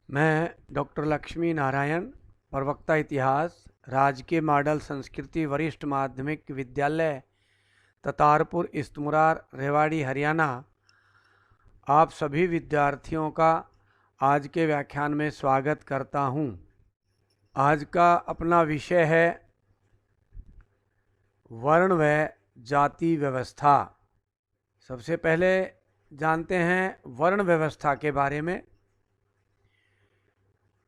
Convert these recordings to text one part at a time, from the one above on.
मैं डॉक्टर लक्ष्मी नारायण, प्रवक्ता इतिहास, राजकीय मॉडल संस्कृति वरिष्ठ माध्यमिक विद्यालय ततारपुर इस्तमुरार रेवाड़ी हरियाणा, आप सभी विद्यार्थियों का आज के व्याख्यान में स्वागत करता हूं। आज का अपना विषय है वर्ण व जाति व्यवस्था। सबसे पहले जानते हैं वर्ण व्यवस्था के बारे में।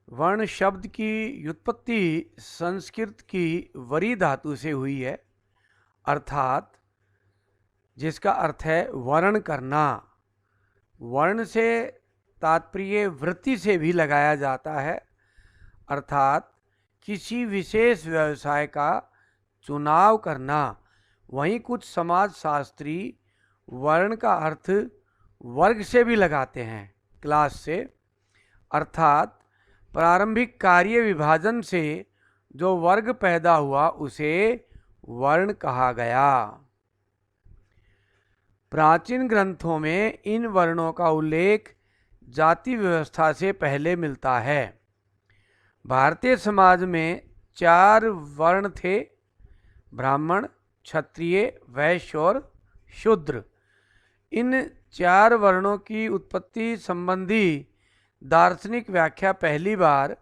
वर्ण शब्द की व्युत्पत्ति संस्कृत की वरी धातु से हुई है, अर्थात जिसका अर्थ है वर्ण करना। वर्ण से तात्पर्य वृत्ति से भी लगाया जाता है, अर्थात किसी विशेष व्यवसाय का चुनाव करना। वहीं कुछ समाजशास्त्री वर्ण का अर्थ वर्ग से भी लगाते हैं, क्लास से, अर्थात प्रारंभिक कार्य विभाजन से जो वर्ग पैदा हुआ उसे वर्ण कहा गया। प्राचीन ग्रंथों में इन वर्णों का उल्लेख जाति व्यवस्था से पहले मिलता है। भारतीय समाज में 4 वर्ण थे: ब्राह्मण, क्षत्रिय, वैश्य और शूद्र। इन 4 वर्णों की उत्पत्ति संबंधी दार्शनिक व्याख्या पहली बार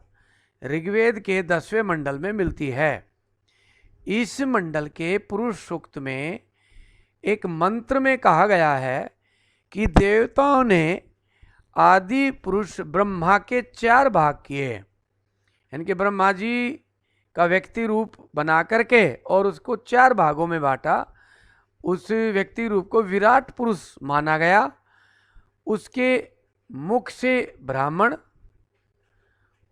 ऋग्वेद के 10वें मंडल में मिलती है। इस मंडल के पुरुष सूक्त में एक मंत्र में कहा गया है कि देवताओं ने आदि पुरुष ब्रह्मा के 4 भाग किए, यानी कि ब्रह्मा जी का व्यक्ति रूप बना करके और उसको 4 भागों में बांटा। उस व्यक्ति रूप को विराट पुरुष माना गया। उसके मुख से ब्राह्मण,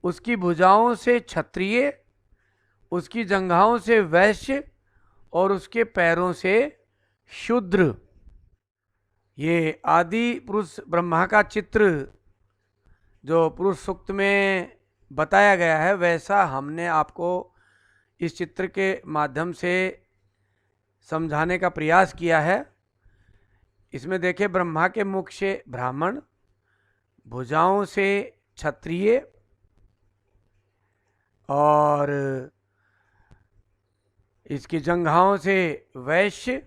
उसकी भुजाओं से क्षत्रिय, उसकी जंघाओं से वैश्य और उसके पैरों से शूद्र। ये आदि पुरुष ब्रह्मा का चित्र जो पुरुष सूक्त में बताया गया है, वैसा हमने आपको इस चित्र के माध्यम से समझाने का प्रयास किया है। इसमें देखिए, ब्रह्मा के मुख से ब्राह्मण, भुजाओं से क्षत्रिय और इसकी जंघाओं से वैश्य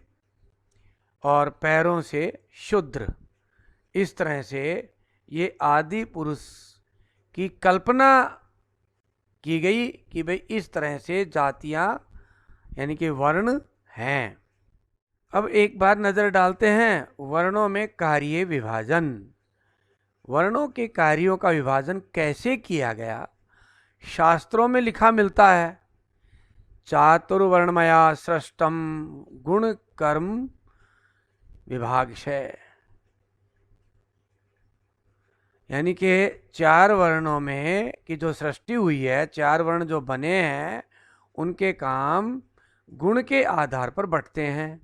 और पैरों से शूद्र। इस तरह से ये आदि पुरुष की कल्पना की गई कि भाई इस तरह से जातियां यानी कि वर्ण हैं। अब एक बार नज़र डालते हैं वर्णों में कार्य विभाजन। वर्णों के कार्यों का विभाजन कैसे किया गया, शास्त्रों में लिखा मिलता है। चातुर्वर्णमया सृष्टम गुण कर्म विभागशय, यानी कि 4 वर्णों में की जो सृष्टि हुई है, 4 वर्ण जो बने हैं, उनके काम गुण के आधार पर बंटते हैं।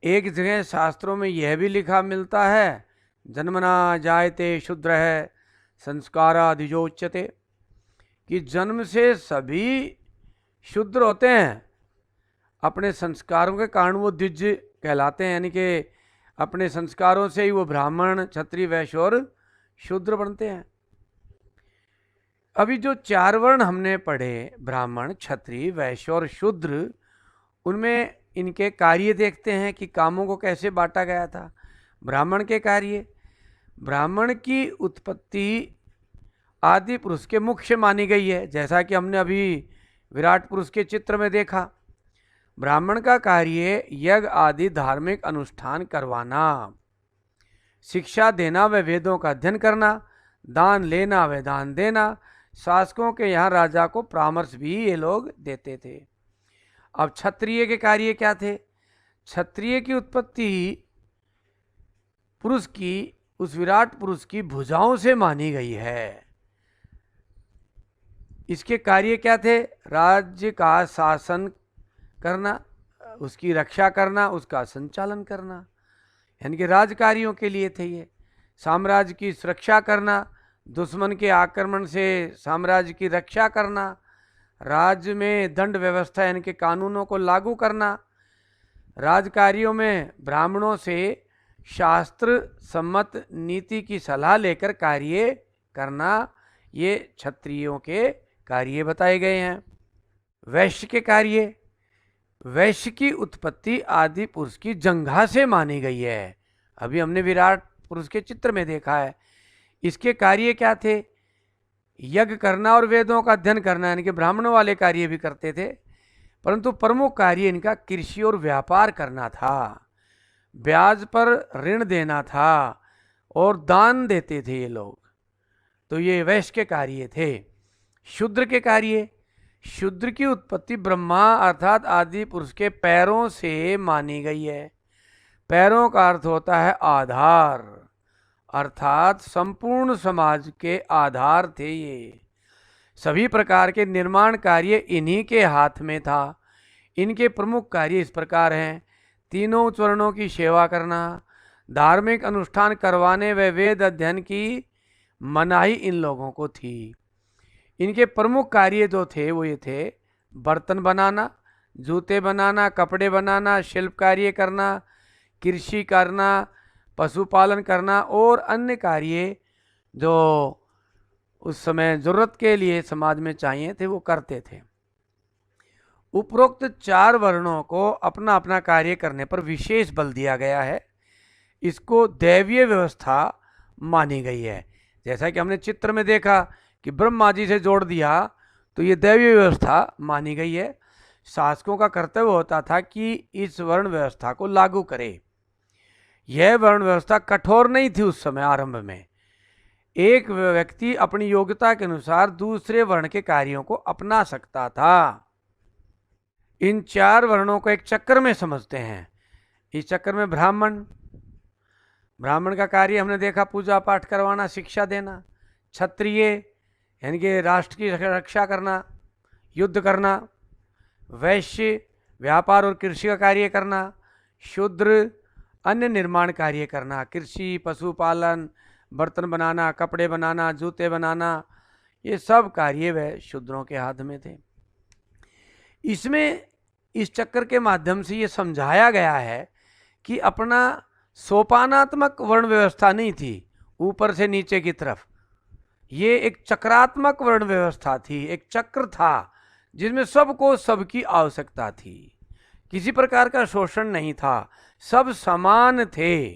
एक जगह शास्त्रों में यह भी लिखा मिलता है, जन्मना जायते शूद्र है संस्कारादिजोच्यते, कि जन्म से सभी शूद्र होते हैं। अपने संस्कारों के कारण वो द्विज कहलाते हैं, यानी कि अपने संस्कारों से ही वो ब्राह्मण, क्षत्रिय, वैश्य और शूद्र बनते हैं। अभी जो 4 वर्ण हमने पढ़े, ब्राह्मण, क्षत्रिय, वैश्य और शूद्र, उनमें इनके कार्य देखते हैं कि कामों को कैसे बांटा गया था। ब्राह्मण के कार्य, ब्राह्मण की उत्पत्ति आदि पुरुष के मुख से मानी गई है, जैसा कि हमने अभी विराट पुरुष के चित्र में देखा। ब्राह्मण का कार्य यज्ञ आदि धार्मिक अनुष्ठान करवाना, शिक्षा देना व वेदों का अध्ययन करना, दान लेना व दान देना। शासकों के यहाँ राजा को परामर्श भी ये लोग देते थे। अब क्षत्रिय के कार्य क्या थे? क्षत्रिय की उत्पत्ति पुरुष की, उस विराट पुरुष की भुजाओं से मानी गई है। इसके कार्य क्या थे? राज्य का शासन करना, उसकी रक्षा करना, उसका संचालन करना, यानी कि राजकार्यों के लिए थे ये। साम्राज्य की सुरक्षा करना, दुश्मन के आक्रमण से साम्राज्य की रक्षा करना, राज्य में दंड व्यवस्था यानी कि कानूनों को लागू करना, राजकार्यों में ब्राह्मणों से शास्त्र सम्मत नीति की सलाह लेकर कार्य करना, ये क्षत्रियों के कार्य बताए गए हैं। वैश्य के कार्य, वैश्य की उत्पत्ति आदि पुरुष की जंघा से मानी गई है। अभी हमने विराट पुरुष के चित्र में देखा है। इसके कार्य क्या थे? यज्ञ करना और वेदों का अध्ययन करना, यानी कि ब्राह्मणों वाले कार्य भी करते थे, परंतु प्रमुख कार्य इनका कृषि और व्यापार करना था, ब्याज पर ऋण देना था और दान देते थे ये लोग। तो ये वैश्य के कार्य थे। शूद्र के कार्य, शूद्र की उत्पत्ति ब्रह्मा अर्थात आदि पुरुष के पैरों से मानी गई है। पैरों का अर्थ होता है आधार, अर्थात संपूर्ण समाज के आधार थे ये। सभी प्रकार के निर्माण कार्य इन्हीं के हाथ में था। इनके प्रमुख कार्य इस प्रकार हैं: तीनों चरणों की सेवा करना, धार्मिक अनुष्ठान करवाने व वेद अध्ययन की मनाही इन लोगों को थी। इनके प्रमुख कार्य जो थे वो ये थे: बर्तन बनाना, जूते बनाना, कपड़े बनाना, शिल्प कार्य करना, कृषि करना, पशुपालन करना और अन्य कार्य जो उस समय जरूरत के लिए समाज में चाहिए थे वो करते थे। उपरोक्त चार वर्णों को अपना अपना कार्य करने पर विशेष बल दिया गया है। इसको दैवीय व्यवस्था मानी गई है। जैसा कि हमने चित्र में देखा कि ब्रह्मा जी से जोड़ दिया, तो ये दैवीय व्यवस्था मानी गई है। शासकों का कर्तव्य होता था कि इस वर्ण व्यवस्था को लागू करे। यह वर्ण व्यवस्था कठोर नहीं थी उस समय आरंभ में। एक व्यक्ति अपनी योग्यता के अनुसार दूसरे वर्ण के कार्यों को अपना सकता था। इन चार वर्णों को एक चक्र में समझते हैं। इस चक्र में ब्राह्मण का कार्य हमने देखा, पूजा पाठ करवाना, शिक्षा देना। क्षत्रिय यानी कि राष्ट्र की रक्षा करना, युद्ध करना। वैश्य व्यापार और कृषि का कार्य करना। शूद्र अन्य निर्माण कार्य करना, कृषि, पशुपालन, बर्तन बनाना, कपड़े बनाना, जूते बनाना, ये सब कार्य वह शूद्रों के हाथ में थे। इसमें इस चक्कर के माध्यम से ये समझाया गया है कि अपना सोपानात्मक वर्ण व्यवस्था नहीं थी ऊपर से नीचे की तरफ, ये एक चक्रात्मक वर्ण व्यवस्था थी। एक चक्र था जिसमें सबको सबकी आवश्यकता थी, किसी प्रकार का शोषण नहीं था, सब समान थे,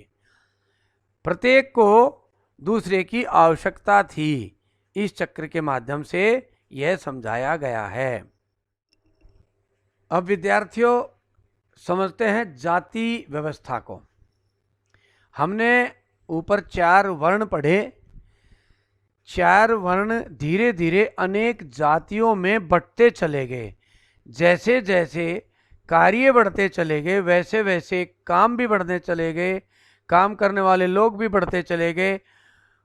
प्रत्येक को दूसरे की आवश्यकता थी। इस चक्र के माध्यम से यह समझाया गया है। अब विद्यार्थियों समझते हैं जाति व्यवस्था को। हमने ऊपर चार वर्ण पढ़े। चार वर्ण धीरे धीरे अनेक जातियों में बढ़ते चले गए। जैसे जैसे कार्य बढ़ते चले गए वैसे वैसे काम भी बढ़ने चले गए, काम करने वाले लोग भी बढ़ते चले गए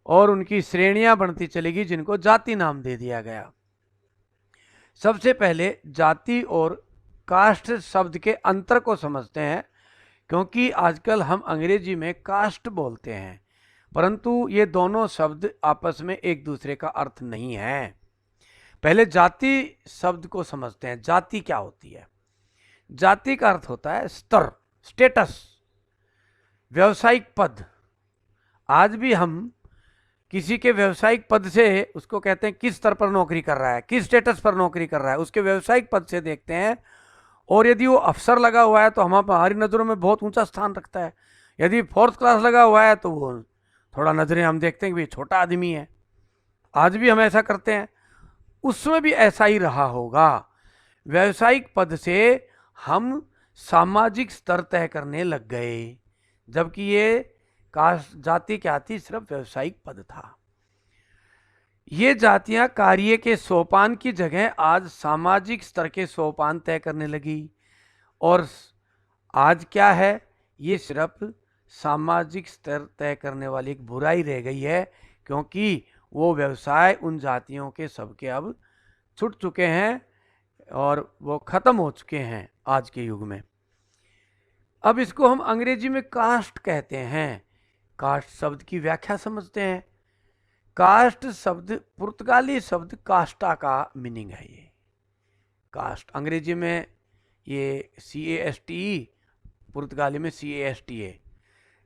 और उनकी श्रेणियां बढ़ती चली गई, जिनको जाति नाम दे दिया गया। सबसे पहले जाति और कास्ट शब्द के अंतर को समझते हैं, क्योंकि आजकल हम अंग्रेजी में कास्ट बोलते हैं, परंतु ये दोनों शब्द आपस में एक दूसरे का अर्थ नहीं है। पहले जाति शब्द को समझते हैं। जाति क्या होती है? जाति का अर्थ होता है स्तर, स्टेटस, व्यावसायिक पद। आज भी हम किसी के व्यावसायिक पद से उसको कहते हैं किस स्तर पर नौकरी कर रहा है, किस स्टेटस पर नौकरी कर रहा है, उसके व्यावसायिक पद से देखते हैं। और यदि वो अफसर लगा हुआ है तो हमारी नज़रों में बहुत ऊंचा स्थान रखता है। यदि 4th क्लास लगा हुआ है तो वो थोड़ा नज़रें हम देखते हैं कि छोटा आदमी है। आज भी हम ऐसा करते हैं, उसमें भी ऐसा ही रहा होगा। व्यावसायिक पद से हम सामाजिक स्तर तय करने लग गए, जबकि ये कास्ट जाति क्या थी? सिर्फ व्यावसायिक पद था। ये जातियां कार्य के सोपान की जगह आज सामाजिक स्तर के सोपान तय करने लगी। और आज क्या है? ये सिर्फ सामाजिक स्तर तय करने वाली एक बुराई रह गई है, क्योंकि वो व्यवसाय उन जातियों के सबके अब छूट चुके हैं और वो खत्म हो चुके हैं आज के युग में। अब इसको हम अंग्रेजी में कास्ट कहते हैं। कास्ट शब्द की व्याख्या समझते हैं। कास्ट शब्द पुर्तगाली शब्द कास्टा का मीनिंग है। ये कास्ट अंग्रेजी में ये CASTE, पुर्तगाली में CASTA।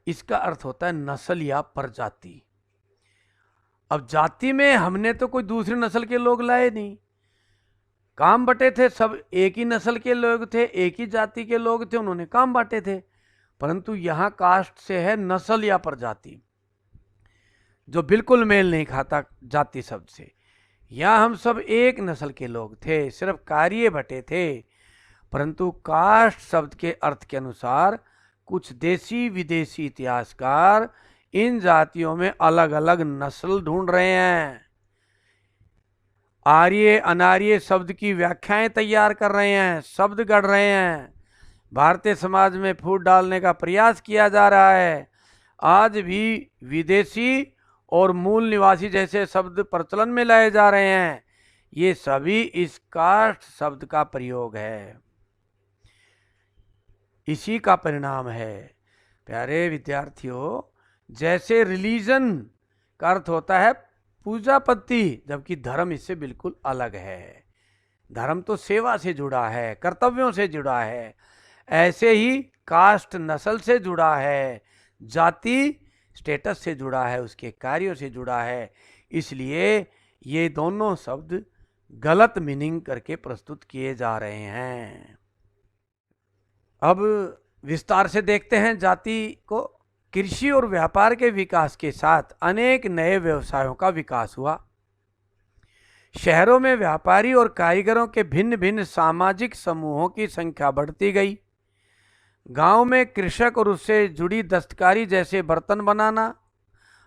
इसका अर्थ होता है नस्ल या प्रजाति। अब जाति में हमने तो कोई दूसरी नस्ल के लोग लाए नहीं, काम बटे थे, सब एक ही नस्ल के लोग थे, एक ही जाति के लोग थे, उन्होंने काम बांटे थे। परंतु यहाँ कास्ट से है नस्ल या प्रजाति, जो बिल्कुल मेल नहीं खाता जाति शब्द से। यहाँ हम सब एक नस्ल के लोग थे, सिर्फ कार्य बटे थे। परंतु कास्ट शब्द के अर्थ के अनुसार कुछ देशी विदेशी इतिहासकार इन जातियों में अलग अलग नस्ल ढूंढ रहे हैं, आर्य अनार्य शब्द की व्याख्याएं तैयार कर रहे हैं, शब्द गढ़ रहे हैं, भारतीय समाज में फूट डालने का प्रयास किया जा रहा है। आज भी विदेशी और मूल निवासी जैसे शब्द प्रचलन में लाए जा रहे हैं। ये सभी इस कास्ट शब्द का प्रयोग है, इसी का परिणाम है। प्यारे विद्यार्थियों, जैसे रिलीजन का अर्थ होता है पूजा पद्धति, जबकि धर्म इससे बिल्कुल अलग है। धर्म तो सेवा से जुड़ा है, कर्तव्यों से जुड़ा है। ऐसे ही कास्ट नस्ल से जुड़ा है, जाति स्टेटस से जुड़ा है, उसके कार्यों से जुड़ा है। इसलिए ये दोनों शब्द गलत मीनिंग करके प्रस्तुत किए जा रहे हैं। अब विस्तार से देखते हैं जाति को। कृषि और व्यापार के विकास के साथ अनेक नए व्यवसायों का विकास हुआ। शहरों में व्यापारी और कारीगरों के भिन्न भिन्न सामाजिक समूहों की संख्या बढ़ती गई। गांव में कृषक और उससे जुड़ी दस्तकारी जैसे बर्तन बनाना,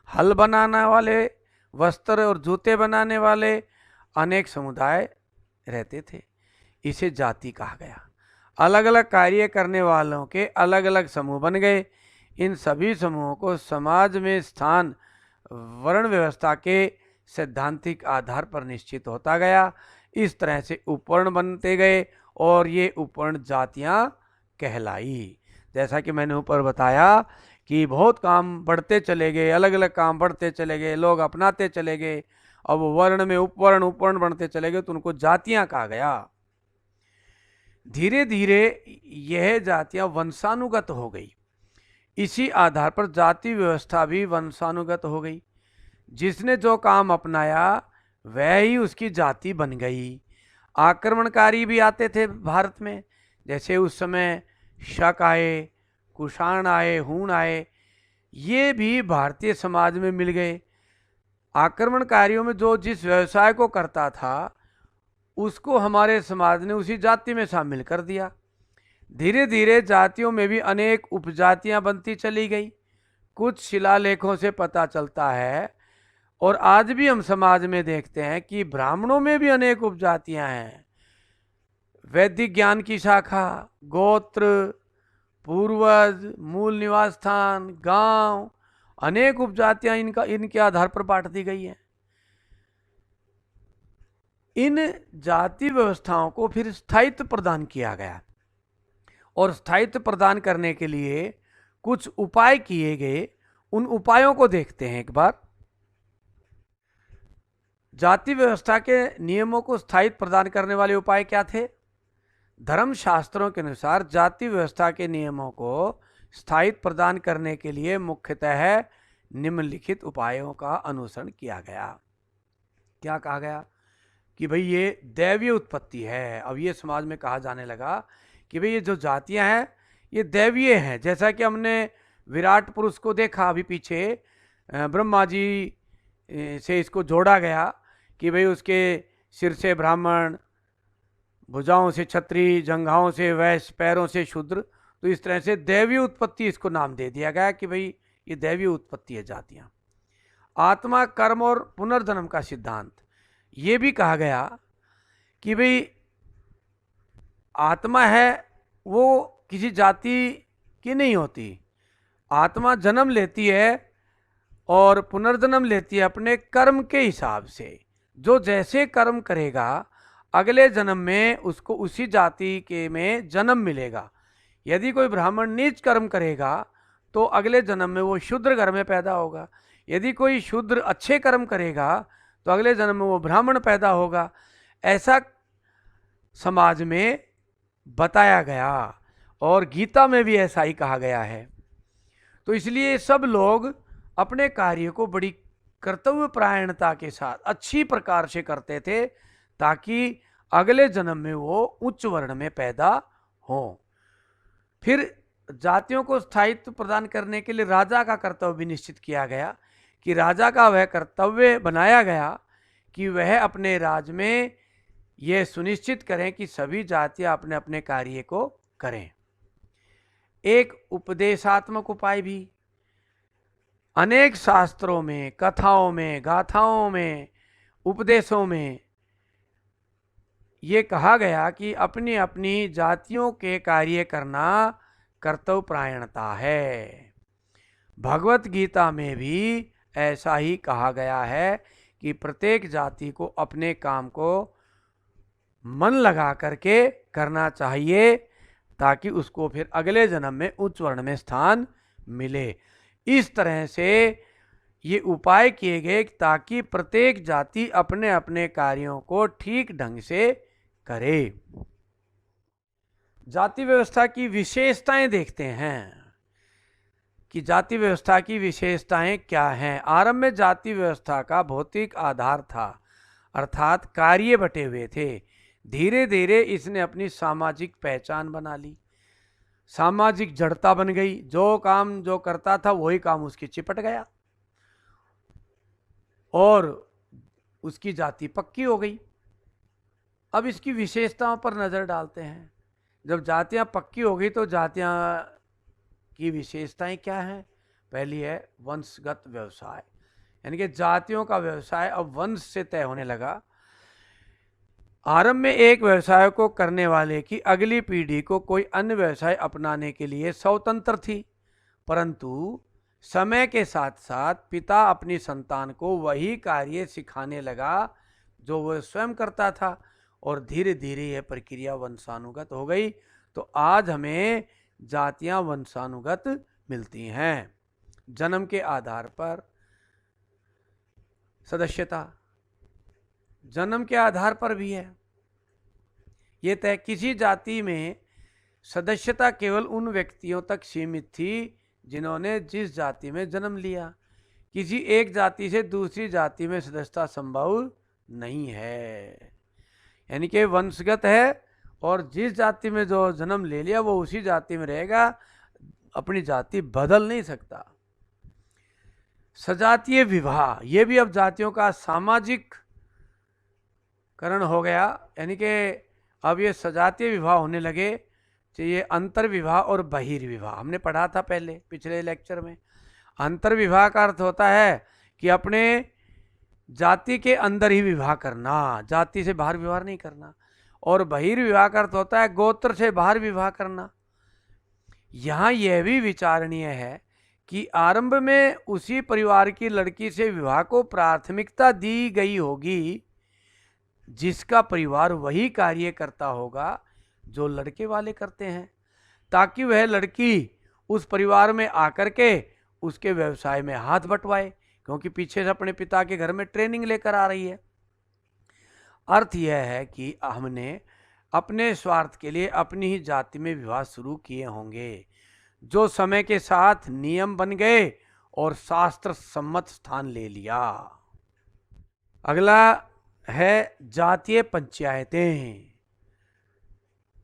हल बनाने वाले, वस्त्र और जूते बनाने वाले अनेक समुदाय रहते थे। इसे जाति कहा गया। अलग अलग कार्य करने वालों के अलग अलग समूह बन गए। इन सभी समूहों को समाज में स्थान वर्ण व्यवस्था के सैद्धांतिक आधार पर निश्चित होता गया। इस तरह से उपवर्ण बनते गए और ये उपवर्ण जातियां कहलाई। जैसा कि मैंने ऊपर बताया कि बहुत काम बढ़ते चले गए, अलग अलग काम बढ़ते चले गए, लोग अपनाते चले गए। अब वर्ण में उपवर्ण उपवर्ण बनते चले गए तो उनको जातियां कहा गया। धीरे धीरे यह जातियां वंशानुगत हो गई। इसी आधार पर जाति व्यवस्था भी वंशानुगत हो गई। जिसने जो काम अपनाया वह ही उसकी जाति बन गई। आक्रमणकारी भी आते थे भारत में, जैसे उस समय शक आए, कुषाण आए, हूण आए, ये भी भारतीय समाज में मिल गए। आक्रमणकारियों में जो जिस व्यवसाय को करता था उसको हमारे समाज ने उसी जाति में शामिल कर दिया। धीरे धीरे जातियों में भी अनेक उपजातियां बनती चली गई। कुछ शिलालेखों से पता चलता है और आज भी हम समाज में देखते हैं कि ब्राह्मणों में भी अनेक उपजातियां हैं। वैदिक ज्ञान की शाखा, गोत्र, पूर्वज, मूल निवास स्थान, गांव, अनेक उपजातियां इनके आधार पर बांट दी गई हैं। इन जाति व्यवस्थाओं को फिर स्थायित्व प्रदान किया गया और स्थायित्व प्रदान करने के लिए कुछ उपाय किए गए। उन उपायों को देखते हैं एक बार। जाति व्यवस्था के नियमों को स्थायित्व प्रदान करने वाले उपाय क्या थे? धर्म शास्त्रों के अनुसार जाति व्यवस्था के नियमों को स्थायित्व प्रदान करने के लिए मुख्यतः निम्नलिखित उपायों का अनुसरण किया गया। क्या कहा गया? कि भाई ये दैवीय उत्पत्ति है। अब ये समाज में कहा जाने लगा कि भाई ये जो जातियां हैं ये दैवीय हैं। जैसा कि हमने विराट पुरुष को देखा अभी पीछे, ब्रह्मा जी से इसको जोड़ा गया कि भाई उसके सिर से ब्राह्मण, भुजाओं से क्षत्रिय, जंघाओं से वैश्य, पैरों से शूद्र। तो इस तरह से दैवीय उत्पत्ति इसको नाम दे दिया गया कि भाई ये दैवीय उत्पत्ति है जातियां। आत्मा, कर्म और पुनर्जन्म का सिद्धांत, ये भी कहा गया कि भाई आत्मा है वो किसी जाति की नहीं होती। आत्मा जन्म लेती है और पुनर्जन्म लेती है अपने कर्म के हिसाब से। जो जैसे कर्म करेगा अगले जन्म में उसको उसी जाति के में जन्म मिलेगा। यदि कोई ब्राह्मण नीच कर्म करेगा तो अगले जन्म में वो शूद्र घर में पैदा होगा। यदि कोई शूद्र अच्छे कर्म करेगा तो अगले जन्म में वो ब्राह्मण पैदा होगा। ऐसा समाज में बताया गया और गीता में भी ऐसा ही कहा गया है। तो इसलिए सब लोग अपने कार्य को बड़ी कर्तव्य परायणता के साथ अच्छी प्रकार से करते थे, ताकि अगले जन्म में वो उच्च वर्ण में पैदा हो। फिर जातियों को स्थायित्व प्रदान करने के लिए राजा का कर्तव्य भी निश्चित किया गया, कि राजा का वह कर्तव्य बनाया गया कि वह अपने राज्य में यह सुनिश्चित करें कि सभी जातियां अपने अपने कार्य को करें। एक उपदेशात्मक उपाय भी अनेक शास्त्रों में, कथाओं में, गाथाओं में, उपदेशों में ये कहा गया कि अपनी अपनी जातियों के कार्य करना कर्तव्य परायणता है। भगवत गीता में भी ऐसा ही कहा गया है कि प्रत्येक जाति को अपने काम को मन लगा करके करना चाहिए, ताकि उसको फिर अगले जन्म में उच्च वर्ण में स्थान मिले। इस तरह से ये उपाय किए गए ताकि प्रत्येक जाति अपने अपने कार्यों को ठीक ढंग से करे। जाति व्यवस्था की विशेषताएं देखते हैं कि जाति व्यवस्था की विशेषताएं क्या हैं। आरंभ में जाति व्यवस्था का भौतिक आधार था, अर्थात कार्य बटे हुए थे। धीरे धीरे इसने अपनी सामाजिक पहचान बना ली, सामाजिक जड़ता बन गई। जो काम जो करता था वही काम उसकी चिपट गया और उसकी जाति पक्की हो गई। अब इसकी विशेषताओं पर नजर डालते हैं। जब जातियां पक्की हो गई तो जातियां की विशेषताएं क्या हैं? पहली है वंशगत व्यवसाय, यानी कि जातियों का व्यवसाय अब वंश से तय होने लगा। आरंभ में एक व्यवसाय को करने वाले की अगली पीढ़ी को कोई अन्य व्यवसाय अपनाने के लिए स्वतंत्र थी, परंतु समय के साथ साथ पिता अपनी संतान को वही कार्य सिखाने लगा जो वह स्वयं करता था, और धीरे धीरे यह प्रक्रिया वंशानुगत हो गई। तो आज हमें जातियां वंशानुगत मिलती हैं। जन्म के आधार पर सदस्यता जन्म के आधार पर भी है। ये तय किसी जाति में सदस्यता केवल उन व्यक्तियों तक सीमित थी जिन्होंने जिस जाति में जन्म लिया। किसी एक जाति से दूसरी जाति में सदस्यता संभव नहीं है, यानी कि वंशगत है और जिस जाति में जो जन्म ले लिया वो उसी जाति में रहेगा, अपनी जाति बदल नहीं सकता। सजातीय विवाह, ये भी अब जातियों का सामाजिक करण हो गया, यानी कि अब ये सजातीय विवाह होने लगे। तो ये अंतर विवाह और बहिर्विवाह हमने पढ़ा था पहले पिछले लेक्चर में। अंतर विवाह का अर्थ होता है कि अपने जाति के अंदर ही विवाह करना, जाति से बाहर विवाह नहीं करना। और बहिर्विवाह का अर्थ होता है गोत्र से बाहर विवाह करना। यहाँ यह भी विचारणीय है कि आरंभ में उसी परिवार की लड़की से विवाह को प्राथमिकता दी गई होगी जिसका परिवार वही कार्य करता होगा जो लड़के वाले करते हैं, ताकि वह लड़की उस परिवार में आकर के उसके व्यवसाय में हाथ बंटवाए, क्योंकि पीछे से अपने पिता के घर में ट्रेनिंग लेकर आ रही है। अर्थ यह है कि हमने अपने स्वार्थ के लिए अपनी ही जाति में विवाह शुरू किए होंगे, जो समय के साथ नियम बन गए और शास्त्र सम्मत स्थान ले लिया। अगला है जातीय पंचायतें।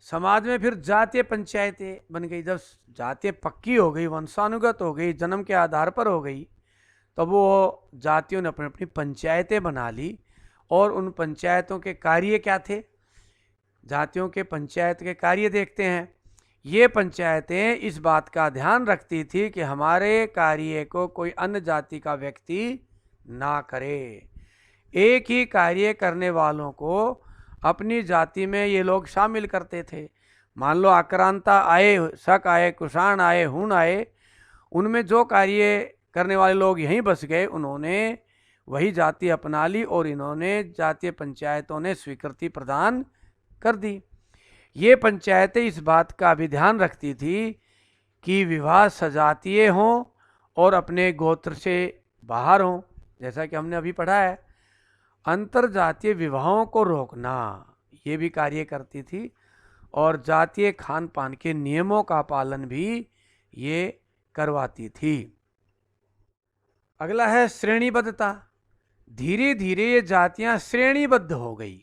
समाज में फिर जातीय पंचायतें बन गई। जब जातीय पक्की हो गई, वंशानुगत हो गई, जन्म के आधार पर हो गई, तब वो जातियों ने अपनी अपनी पंचायतें बना ली। और उन पंचायतों के कार्य क्या थे? जातियों के पंचायत के कार्य देखते हैं। ये पंचायतें इस बात का ध्यान रखती थी कि हमारे कार्य को कोई अन्य जाति का व्यक्ति ना करे। एक ही कार्य करने वालों को अपनी जाति में ये लोग शामिल करते थे। मान लो आक्रांता आए, शक आए, कुषाण आए, हूण आए, उनमें जो कार्य करने वाले लोग यहीं बस गए, उन्होंने वही जाति अपना ली और इन्होंने जातीय पंचायतों ने स्वीकृति प्रदान कर दी। ये पंचायतें इस बात का भी ध्यान रखती थी कि विवाह सजातीय हों और अपने गोत्र से बाहर हों। जैसा कि हमने अभी पढ़ा है, अंतर जातीय विवाहों को रोकना ये भी कार्य करती थी, और जातीय खान पान के नियमों का पालन भी ये करवाती थी। अगला है श्रेणीबद्धता। धीरे धीरे ये जातियां श्रेणीबद्ध हो गई,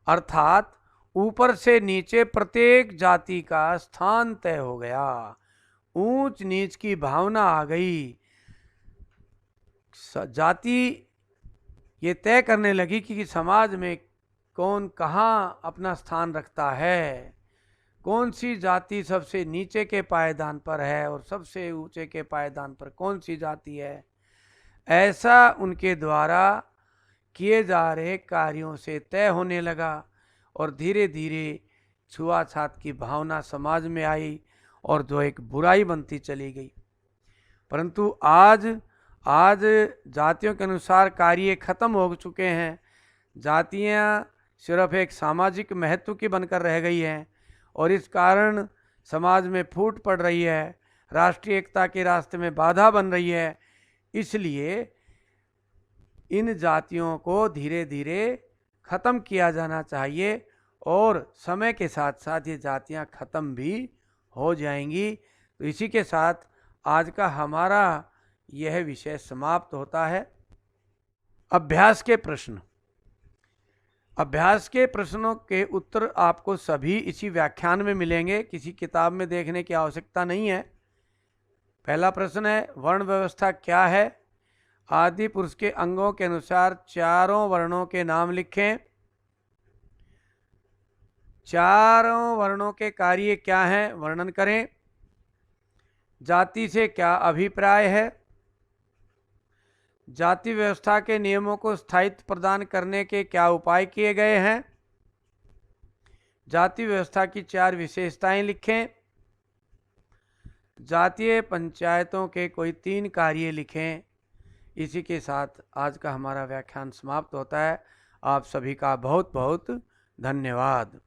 अर्थात ऊपर से नीचे प्रत्येक जाति का स्थान तय हो गया, ऊंच नीच की भावना आ गई। जाति ये तय करने लगी कि समाज में कौन कहाँ अपना स्थान रखता है, कौन सी जाति सबसे नीचे के पायदान पर है और सबसे ऊंचे के पायदान पर कौन सी जाति है। ऐसा उनके द्वारा किए जा रहे कार्यों से तय होने लगा और धीरे धीरे छुआछात की भावना समाज में आई और जो एक बुराई बनती चली गई। परंतु आज जातियों के अनुसार कार्य खत्म हो चुके हैं। जातियां सिर्फ एक सामाजिक महत्व की बनकर रह गई हैं और इस कारण समाज में फूट पड़ रही है, राष्ट्रीय एकता के रास्ते में बाधा बन रही है। इसलिए इन जातियों को धीरे धीरे ख़त्म किया जाना चाहिए और समय के साथ साथ ये जातियां ख़त्म भी हो जाएंगी। तो इसी के साथ आज का हमारा यह विषय समाप्त होता है। अभ्यास के प्रश्न। अभ्यास के प्रश्नों के उत्तर आपको सभी इसी व्याख्यान में मिलेंगे, किसी किताब में देखने की आवश्यकता नहीं है। पहला प्रश्न है, वर्ण व्यवस्था क्या है? आदि पुरुष के अंगों के अनुसार चारों वर्णों के नाम लिखें। चारों वर्णों के कार्य क्या हैं, वर्णन करें। जाति से क्या अभिप्राय है? जाति व्यवस्था के नियमों को स्थायित्व प्रदान करने के क्या उपाय किए गए हैं? जाति व्यवस्था की 4 विशेषताएं लिखें। जातीय पंचायतों के कोई 3 कार्य लिखें। इसी के साथ आज का हमारा व्याख्यान समाप्त होता है। आप सभी का बहुत बहुत धन्यवाद।